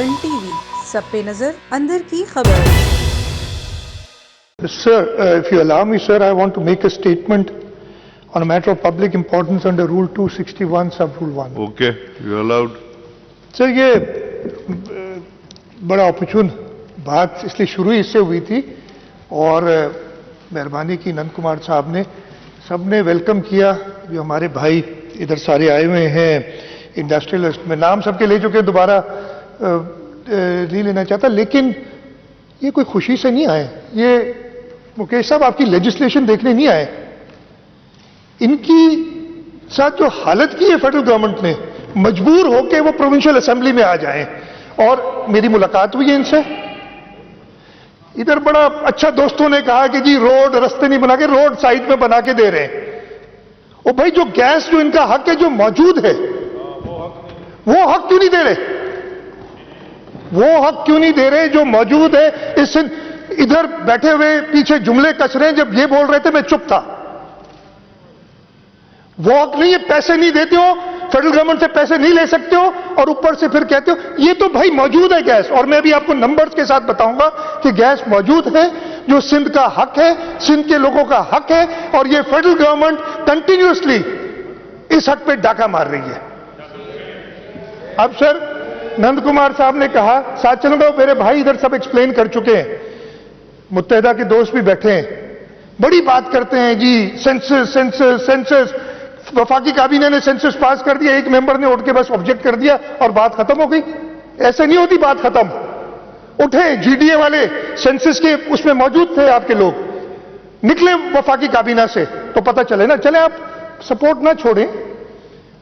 World TV, सब पे नजर, अंदर की खबर। Sir, if you allow me, sir, I want to make a statement on a matter of public importance under Rule 261, Sub-Rule 1. Okay, you're allowed. Sir, ये बड़ा ऑपरचून बात इसलिए शुरू इससे हुई थी और मेहरबानी की नंद कुमार साहब ने सबने वेलकम किया। जो हमारे भाई इधर सारे आए हुए हैं इंडस्ट्रियलिस्ट, में नाम सबके ले चुके, दोबारा नहीं लेना चाहता, लेकिन ये कोई खुशी से नहीं आए। ये मुकेश साहब आपकी लेजिस्लेशन देखने नहीं आए। इनकी साथ जो हालत की है फेडरल गवर्नमेंट ने, मजबूर होकर वो प्रोविंशियल असेंबली में आ जाएं। और मेरी मुलाकात हुई है इनसे, इधर बड़ा अच्छा दोस्तों ने कहा कि जी रोड रास्ते नहीं बना के रोड साइड में बना के दे रहे हैं। ओ भाई, जो गैस जो इनका हक है जो मौजूद है, वो हक क्यों नहीं दे रहे? वो हक क्यों नहीं दे रहे जो मौजूद है? इस इधर बैठे हुए पीछे जुमले कस रहे हैं। जब ये बोल रहे थे मैं चुप था। वो हक नहीं है, पैसे नहीं देते हो, फेडरल गवर्नमेंट से पैसे नहीं ले सकते हो और ऊपर से फिर कहते हो ये तो भाई मौजूद है गैस। और मैं अभी आपको नंबर्स के साथ बताऊंगा कि गैस मौजूद है, जो सिंध का हक है, सिंध के लोगों का हक है, और ये फेडरल गवर्नमेंट कंटिन्यूअसली इस हक पे डाका मार रही है। अब सर, नंद कुमार साहब ने कहा, साथ चलूंगा, मेरे भाई इधर सब एक्सप्लेन कर चुके हैं, मुत्तहिदा के दोस्त भी बैठे हैं, बड़ी बात करते हैं जी सेंसस सेंसस सेंसस। वफाकी काबीना ने सेंसस पास कर दिया, एक मेंबर ने उठ के बस ऑब्जेक्ट कर दिया और बात खत्म हो गई। ऐसे नहीं होती बात खत्म। उठे जीडीए वाले, सेंसस के उसमें मौजूद थे आपके लोग, निकले वफाकी काबीना से तो पता चले ना। चले आप सपोर्ट ना छोड़ें,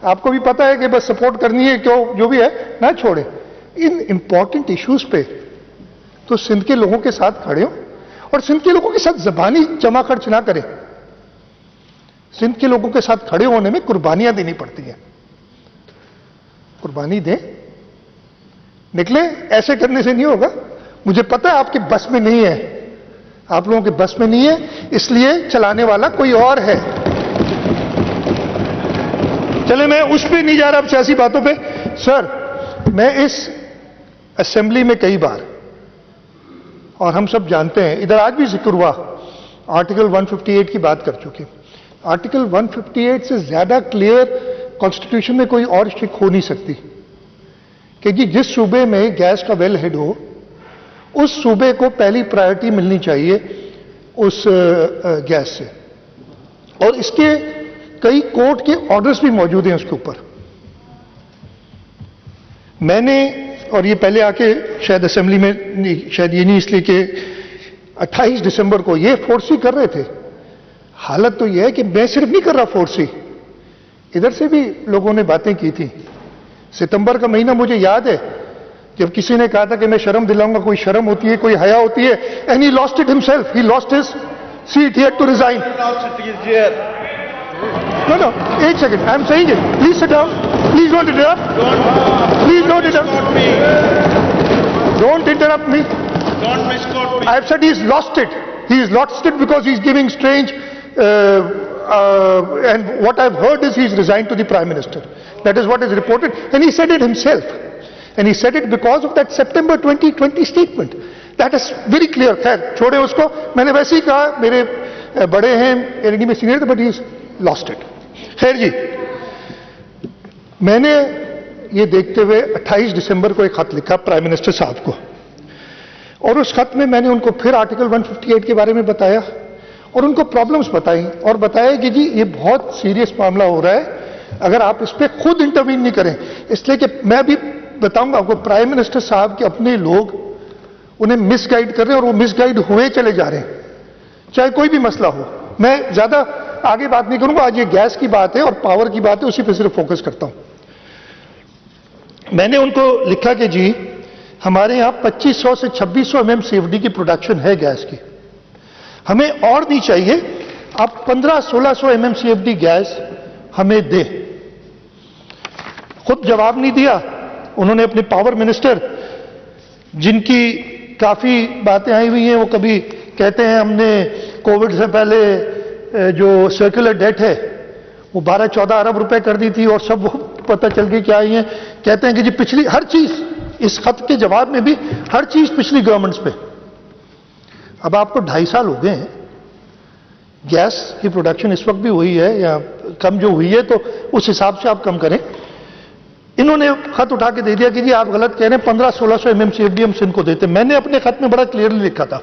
आपको भी पता है कि बस सपोर्ट करनी है, क्यों जो भी है ना छोड़ें। इन इंपॉर्टेंट इश्यूज पे तो सिंध के लोगों के साथ खड़े हो और सिंध के लोगों के साथ जबानी जमा खर्च ना करें। सिंध के लोगों के साथ खड़े होने में कुर्बानियां देनी पड़ती हैं, कुर्बानी दें, निकले। ऐसे करने से नहीं होगा। मुझे पता है आपके बस में नहीं है, आप लोगों के बस में नहीं है, इसलिए चलाने वाला कोई और है। चले, मैं उस पे नहीं जा रहा, अब सियासी बातों पे। सर, मैं इस असेंबली में कई बार, और हम सब जानते हैं, इधर आज भी जिक्र हुआ, आर्टिकल 158 की बात कर चुके। आर्टिकल 158 से ज्यादा क्लियर कॉन्स्टिट्यूशन में कोई और स्ट्रिक हो नहीं सकती कि जी जिस सूबे में गैस का वेल हेड हो, उस सूबे को पहली प्रायोरिटी मिलनी चाहिए उस गैस से। और इसके कई कोर्ट के ऑर्डर्स भी मौजूद हैं उसके ऊपर। मैंने, और ये पहले आके शायद असेंबली में नहीं, शायद ये नहीं, इसलिए कि 28 दिसंबर को ये फोर्सी कर रहे थे। हालत तो यह है कि मैं सिर्फ नहीं कर रहा फोर्सी, इधर से भी लोगों ने बातें की थी। सितंबर का महीना मुझे याद है जब किसी ने कहा था कि मैं शर्म दिलाऊंगा, कोई शर्म होती है, कोई हया होती है, and he lost it himself, he lost his seat, he had to resign. No, एक second, I am saying it, please sit down, please don't interrupt, please don't interrupt me, don't interrupt me, Don't misquote me. I have said he's lost it. He's lost it because he's giving strange, and what I've heard is he's resigned to the Prime Minister. That is what is reported, and he said it himself. And he said it because of that September 2020 statement. That is very clear. खैर, छोड़े उसको, मैंने वैसे ही कहा, मेरे बड़े हैं, ND में सीनियर थे, but he's lost it. खैर जी, मैंने ये देखते हुए 28 दिसंबर को एक खत लिखा प्राइम मिनिस्टर साहब को, और उस खत में मैंने उनको फिर आर्टिकल 158 के बारे में बताया और उनको प्रॉब्लम्स बताई, और बताया कि जी ये बहुत सीरियस मामला हो रहा है अगर आप इस पर खुद इंटरवीन नहीं करें। इसलिए कि मैं भी बताऊंगा आपको, प्राइम मिनिस्टर साहब के अपने लोग उन्हें मिसगाइड कर रहे हैं और वो मिसगाइड हुए चले जा रहे हैं, चाहे कोई भी मसला हो। मैं ज्यादा आगे बात नहीं करूंगा, आज ये गैस की बात है और पावर की बात है, उसी पर सिर्फ फोकस करता हूं। मैंने उनको लिखा कि जी हमारे यहां 2500 से 2600 mm CFD की प्रोडक्शन है गैस की, हमें और नहीं चाहिए, आप 1500-1600 mm CFD गैस हमें दे। खुद जवाब नहीं दिया उन्होंने। अपने पावर मिनिस्टर, जिनकी काफी बातें आई हुई हैं, वो कभी कहते हैं हमने कोविड से पहले जो सर्कुलर डेट है वो 12-14 अरब रुपए कर दी थी, और सब वो पता चल गई क्या आई है। कहते हैं कि जी पिछली हर चीज اس خط کے جواب میں بھی ہر چیز پچھلی گورنمنٹس پہ. اب آپ کو 2.5 سال ہو گئے ہیں, گیس کی پروڈکشن اس وقت بھی ہوئی ہے یا کم جو ہوئی ہے تو اس حساب سے آپ کم کریں. انہوں نے خط اٹھا کے دے دیا کہ جی آپ غلط کہہ رہے ہیں, 1500-1600 MMCFD ہم سندھ کو دیتے. میں نے اپنے خط میں بڑا کلیئرلی لکھا تھا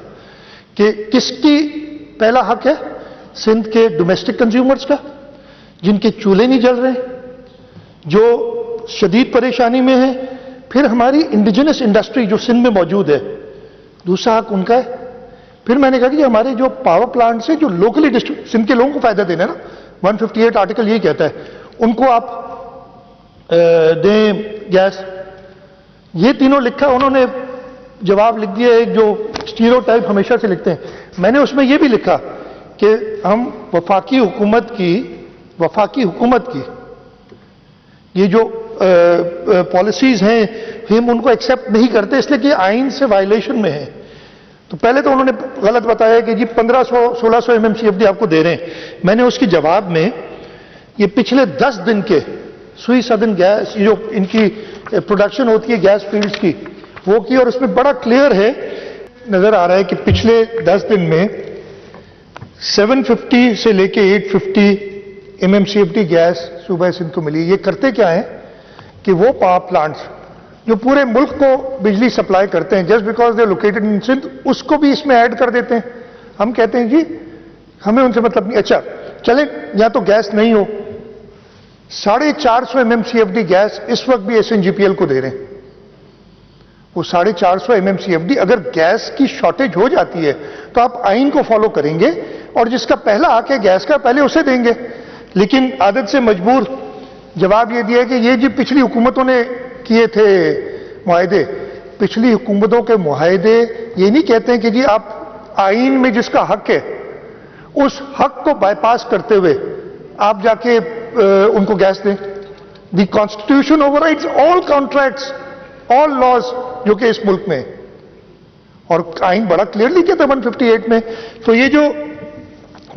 کہ کس کی پہلا حق ہے, سندھ کے ڈومیسٹک کنزیومرز کا جن کے چولہے نہیں جل رہے, جو شدید پریشانی میں ہیں, پھر ہماری انڈیجنس انڈسٹری جو سندھ میں موجود ہے, دوسرا حق ان کا ہے. پھر میں نے کہا کہ ہمارے جو پاور پلانٹس ہیں جو لوکلی سندھ کے لوگوں کو فائدہ دینا نا, 158 آرٹیکل یہی کہتا ہے, ان کو آپ دیں گیس. یہ تینوں لکھا, انہوں نے جواب لکھ دیا ایک جو اسٹیریوٹائپ ہمیشہ سے لکھتے ہیں. میں نے اس میں یہ بھی لکھا کہ ہم وفاقی حکومت کی یہ جو پالیسیز ہیں ہم ان کو ایکسیپٹ نہیں کرتے اس لیے کہ آئین سے وائلیشن میں ہیں. تو پہلے تو انہوں نے غلط بتایا کہ جی 1500-1600 MMCFD آپ کو دے رہے ہیں. میں نے اس کی جواب میں یہ پچھلے 10 دن کے سوئی سدن گیس جو ان کی پروڈکشن ہوتی ہے گیس فیلڈز کی وہ کی, اور اس میں بڑا کلیئر ہے, نظر آ رہا ہے کہ پچھلے 10 دن میں 750 سے لے کے 850 MMCFD گیس صوبہ سندھ کو ملی. یہ کرتے کیا ہیں کہ وہ پاور پلانٹس جو پورے ملک کو بجلی سپلائی کرتے ہیں just because they located in Sindh, اس کو بھی اس میں ایڈ کر دیتے ہیں. ہم کہتے ہیں جی ہمیں ان سے مطلب نہیں. اچھا چلیں, یا تو گیس نہیں ہو, 450 MMCFD گیس اس وقت بھی SNGPL کو دے رہے ہیں. وہ 450 MMCFD اگر گیس کی شارٹیج ہو جاتی ہے تو آپ آئین کو فالو کریں گے اور جس کا پہلا حق ہے گیس کا پہلے اسے دیں گے. لیکن عادت سے مجبور جواب یہ دیا کہ یہ جی پچھلی حکومتوں نے کیے تھے معاہدے. پچھلی حکومتوں کے معاہدے یہ نہیں کہتے ہیں کہ جی آپ آئین میں جس کا حق ہے اس حق کو بائی پاس کرتے ہوئے آپ جا کے ان کو گیس دیں. The constitution over rides all contracts, all laws جو کہ اس ملک میں, اور آئین بڑا کلیئرلی کہتا ہے 158 میں. تو یہ جو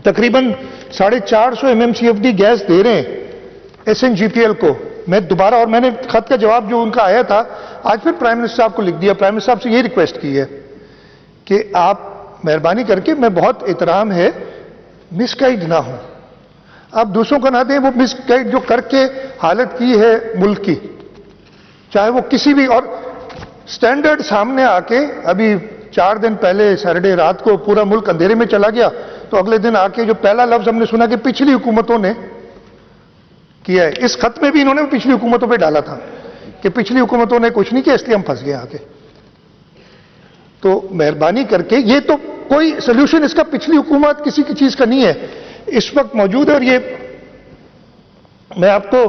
تقریباً 450 MMCFD گیس دے رہے ہیں SNGPL کو, میں دوبارہ, اور میں نے خط کا جواب جو ان کا آیا تھا آج پھر پرائم منسٹر صاحب کو لکھ دیا. پرائم منسٹر صاحب سے یہ ریکویسٹ کی ہے کہ آپ مہربانی کر کے, میں بہت احترام ہے, مس گائیڈ نہ ہوں, آپ دوسروں کا نہ دیں. وہ مس گائیڈ جو کر کے حالت کی ہے ملک کی, چاہے وہ کسی بھی, اور سٹینڈرڈ سامنے آ کے ابھی 4 دن پہلے سیٹرڈے رات کو پورا ملک اندھیرے میں چلا گیا تو اگلے دن آ کے جو پہلا لفظ ہم نے سنا کہ پچھلی حکومتوں نے کیا ہے, اس خط میں بھی انہوں نے پچھلی حکومتوں پہ ڈالا تھا کہ پچھلی حکومتوں نے کچھ نہیں کیا اس لیے ہم پھنس گئے آ کے. تو مہربانی کر کے, یہ تو کوئی سولوشن اس کا پچھلی حکومت کسی کی چیز کا نہیں ہے, اس وقت موجود ہے. اور یہ میں آپ کو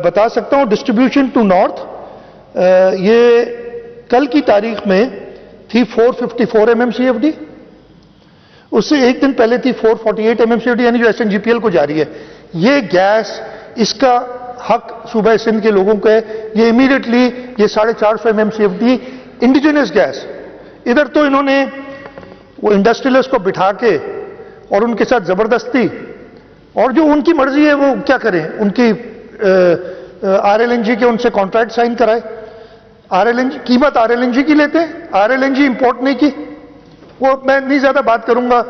بتا سکتا ہوں ڈسٹریبیوشن ٹو نارتھ, یہ کل کی تاریخ میں تھی 454 MMCFD, اس سے ایک دن پہلے تھی 448 MMCFD, یعنی جو SNGPL کو جاری ہے. یہ گیس اس کا حق صوبہ سندھ کے لوگوں کا ہے. یہ امیڈیٹلی یہ 450 MMCFD انڈیجنس گیس, ادھر تو انہوں نے وہ انڈسٹریلسٹ کو بٹھا کے اور ان کے ساتھ زبردستی, اور جو ان کی مرضی ہے وہ کیا کریں, ان کی RLNG کے ان سے کانٹریکٹ سائن کرائے. RLNG قیمت RLNG کی لیتے ہیں, RLNG امپورٹ نہیں کی. وہ میں نہیں زیادہ بات کروں گا,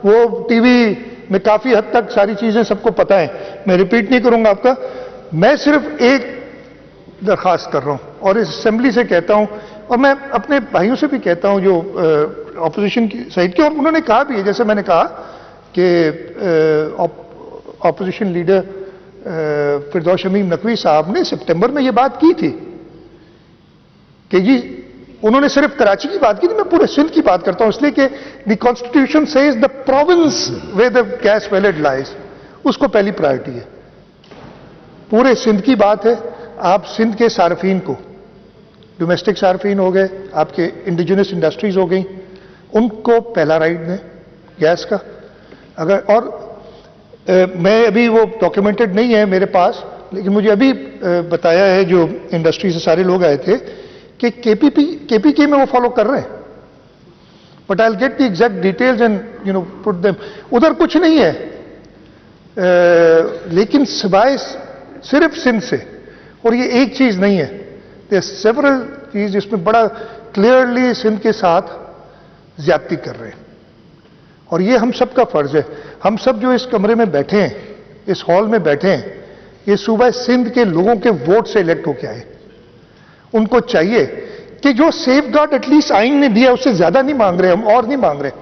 وہ ٹی وی میں کافی حد تک ساری چیزیں سب کو پتہ ہیں, میں ریپیٹ نہیں کروں گا آپ کا. میں صرف ایک درخواست کر رہا ہوں اور اس اسمبلی سے کہتا ہوں, اور میں اپنے بھائیوں سے بھی کہتا ہوں جو اپوزیشن کی سائڈ کے, اور انہوں نے کہا بھی ہے, جیسے میں نے کہا کہ اپوزیشن لیڈر فردوس شمیم نقوی صاحب نے سپٹمبر میں یہ بات کی تھی کہ جی انہوں نے صرف کراچی کی بات کی تھی, میں پورے سندھ کی بات کرتا ہوں اس لیے کہ the constitution says the province where the gas field lies, اس کو پہلی پرائرٹی ہے. پورے سندھ کی بات ہے. آپ سندھ کے صارفین کو, ڈومیسٹک صارفین ہو گئے, آپ کے انڈیجنس انڈسٹریز ہو گئیں, ان کو پہلا رائٹ دیں گیس کا. اگر اور میں ابھی وہ ڈاکیومنٹڈ نہیں ہے میرے پاس, لیکن مجھے ابھی بتایا ہے جو انڈسٹری سے سارے لوگ آئے تھے کہ کے پی کے میں وہ فالو کر رہے ہیں. But I will get the exact details and put them. ادھر کچھ نہیں ہے, لیکن سوائے صرف سندھ سے, اور یہ ایک چیز نہیں ہے, सेवरल चीज जिसमें बड़ा क्लियरली सिंध के साथ ज्यादती कर रहे हैं, और ये हम सब का फर्ज है। हम सब जो इस कमरे में बैठे हैं, इस हॉल में बैठे हैं, ये सूबा सिंध के लोगों के वोट से इलेक्ट होके आए। उनको चाहिए कि जो सेफ गार्ड एटलीस्ट आइन ने दिया, उससे ज्यादा नहीं मांग रहे हम, और नहीं मांग रहे।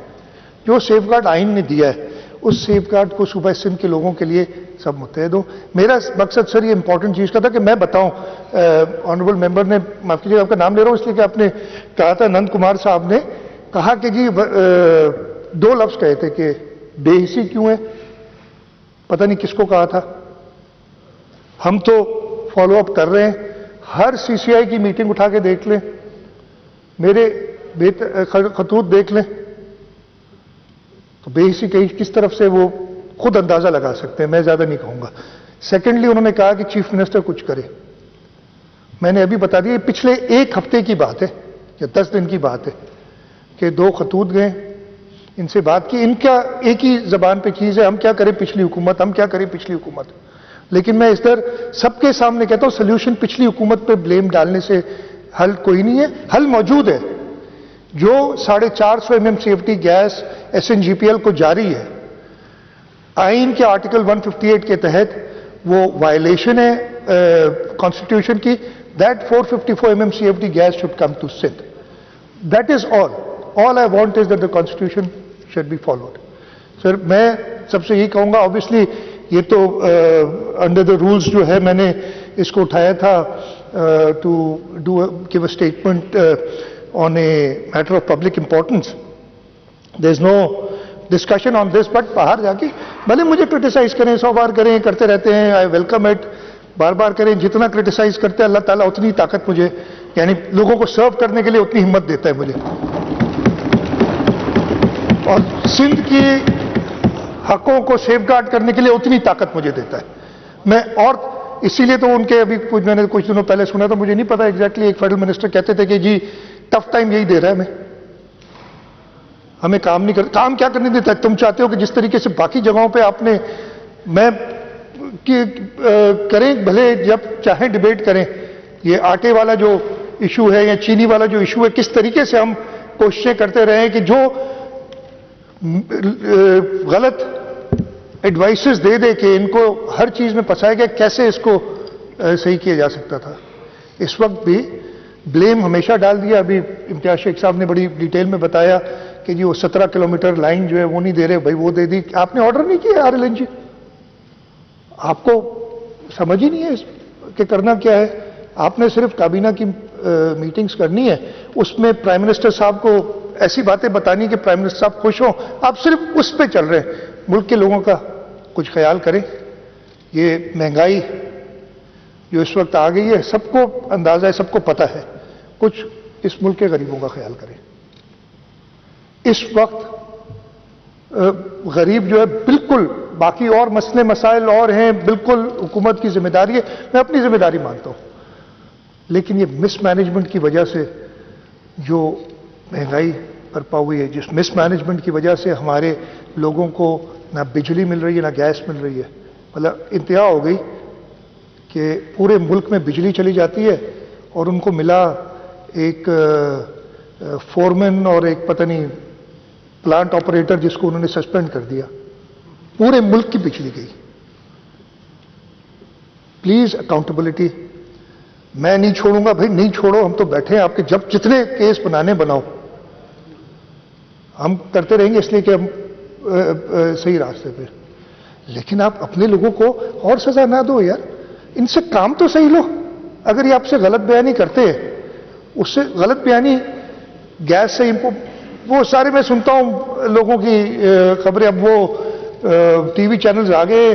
जो सेफ गार्ड आइन ने दिया है, उस सेफ गार्ड को सूबा सिंध के लोगों के लिए सब मुत्तहद हो। मेरा मकसद सर ये इंपॉर्टेंट चीज का था कि मैं बताऊं, ऑनरेबल मेंबर ने, माफ कीजिएगा आपका नाम ले रहा हूं इसलिए कि आपने कहा था, नंद कुमार साहब ने कहा कि जी दो लफ्ज कहे थे कि बेहिसी क्यों है, पता नहीं किसको कहा था। हम तो फॉलो अप कर रहे हैं, हर सीसीआई की मीटिंग उठा के देख लें, मेरे खतूत देख लें, तो बेहिसी कहीं किस तरफ से वो खुद अंदाजा लगा सकते हैं, मैं ज्यादा नहीं कहूंगा। सेकेंडली उन्होंने कहा कि चीफ मिनिस्टर कुछ करे। मैंने अभी बता दिया, पिछले एक हफ्ते की बात है या 10 दिन की बात है कि 2 खतूत गए, इनसे बात की, इनका एक ही जबान पे चीज है, हम क्या करें पिछली हुकूमत, हम क्या करें पिछली हुकूमत। लेकिन मैं इस तरह सबके सामने कहता हूं, सोल्यूशन पिछली हुकूमत पे ब्लेम डालने से हल कोई नहीं है, हल मौजूद है। जो 450 MMCFT गैस SNGPL को जारी है, आइन के आर्टिकल 158 के तहत वो वायलेशन है कॉन्स्टिट्यूशन की, that 454 MMCFT gas should come to Sindh. That is all I want is that the constitution should be followed. Sir मैं सबसे यही कहूंगा, ऑब्वियसली ये तो अंडर द रूल्स जो है, मैंने इसको उठाया था to do give a statement on a matter of public importance. There is no discussion on this, but बाहर जाके भले मुझे क्रिटिसाइज करें, 100 बार करें, करते रहते हैं, आई वेलकम इट, बार बार करें, जितना क्रिटिसाइज करते हैं अल्लाह ताला उतनी ताकत मुझे, यानी लोगों को सर्व करने के लिए उतनी हिम्मत देता है मुझे, और सिंध की हकों को सेफ गार्ड करने के लिए उतनी ताकत मुझे देता है। मैं और इसीलिए तो उनके अभी मैंने कुछ दिनों पहले सुना था, मुझे नहीं पता एग्जैक्टली, एक फेडरल मिनिस्टर कहते थे कि जी टफ टाइम यही दे रहा है हमें काम नहीं कर, काम क्या करने देता है। तुम चाहते हो कि जिस तरीके से बाकी जगहों पे आपने, मैं करें भले जब चाहे डिबेट करें, ये आटे वाला जो इशू है या चीनी वाला जो इशू है, किस तरीके से हम कोशिशें करते रहे कि जो गलत एडवाइसेस दे दे कि इनको हर चीज में फंसाया गया, कैसे इसको सही किया जा सकता था। इस वक्त भी ब्लेम हमेशा डाल दिया। अभी इम्तियाज शेख साहब ने बड़ी डिटेल में बताया कि जी वो 17 किलोमीटर लाइन जो है वो नहीं दे रहे, भाई वो दे दी, आपने ऑर्डर नहीं किया RLNG, आपको समझ ही नहीं है कि करना क्या है। आपने सिर्फ काबीना की मीटिंग्स करनी है, उसमें प्राइम मिनिस्टर साहब को ऐसी बातें बतानी कि प्राइम मिनिस्टर साहब खुश हों, आप सिर्फ उस पर चल रहे हैं। मुल्क के लोगों का कुछ ख्याल करें। ये महंगाई जो इस वक्त आ गई है, सबको अंदाजा है, सबको पता है, कुछ इस मुल्क के गरीबों का ख्याल करें। इस वक्त गरीब जो है बिल्कुल, बाकी और मसले मसाइल और हैं, बिल्कुल हुकूमत की जिम्मेदारी है, मैं अपनी जिम्मेदारी मानता हूं, लेकिन ये मिसमैनेजमेंट की वजह से जो महंगाई बरपा हुई है, जिस मिसमैनेजमेंट की वजह से हमारे लोगों को ना बिजली मिल रही है ना गैस मिल रही है, मतलब इंतहा हो गई कि पूरे मुल्क में बिजली चली जाती है और उनको मिला एक फोरमैन और एक पता नहीं प्लांट ऑपरेटर जिसको उन्होंने सस्पेंड कर दिया, पूरे मुल्क की बिजली गई। प्लीज अकाउंटेबिलिटी, मैं नहीं छोड़ूंगा भाई, नहीं छोड़ो, हम तो बैठे हैं आपके, जब जितने केस बनाने बनाओ, हम करते रहेंगे इसलिए कि हम सही रास्ते पे, लेकिन आप अपने लोगों को और सजा ना दो यार, इनसे काम तो सही लो। अगर ये आपसे गलत बयानी करते हैं, उससे गलत बयानी गैस से वो सारे मैं सुनता हूं लोगों की खबरें, अब वो टीवी चैनल्स आ गए,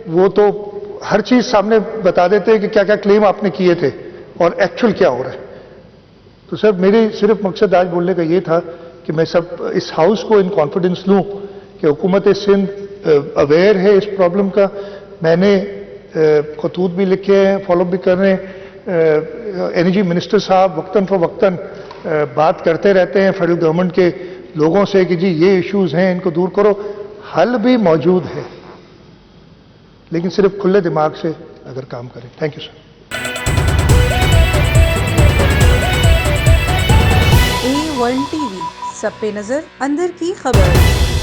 वो तो हर चीज सामने बता देते हैं कि क्या क्या क्लेम आपने किए थे और एक्चुअल क्या हो रहा है। तो सर मेरी सिर्फ मकसद आज बोलने का ये था कि मैं सब इस हाउस को इन कॉन्फिडेंस लूं कि हुकूमत सिंध अवेयर है इस प्रॉब्लम का। मैंने खतूत भी लिखे हैं, फॉलो भी कर रहे हैं। एनर्जी मिनिस्टर साहब वक्तन फवक्तन बात करते रहते हैं फेडरल गवर्नमेंट के लोगों से कि जी ये इश्यूज हैं, इनको दूर करो। हल भी मौजूद है, लेकिन सिर्फ खुले दिमाग से अगर काम करें। Thank you sir. One T V, سب پہ نظر، اندر کی خبر۔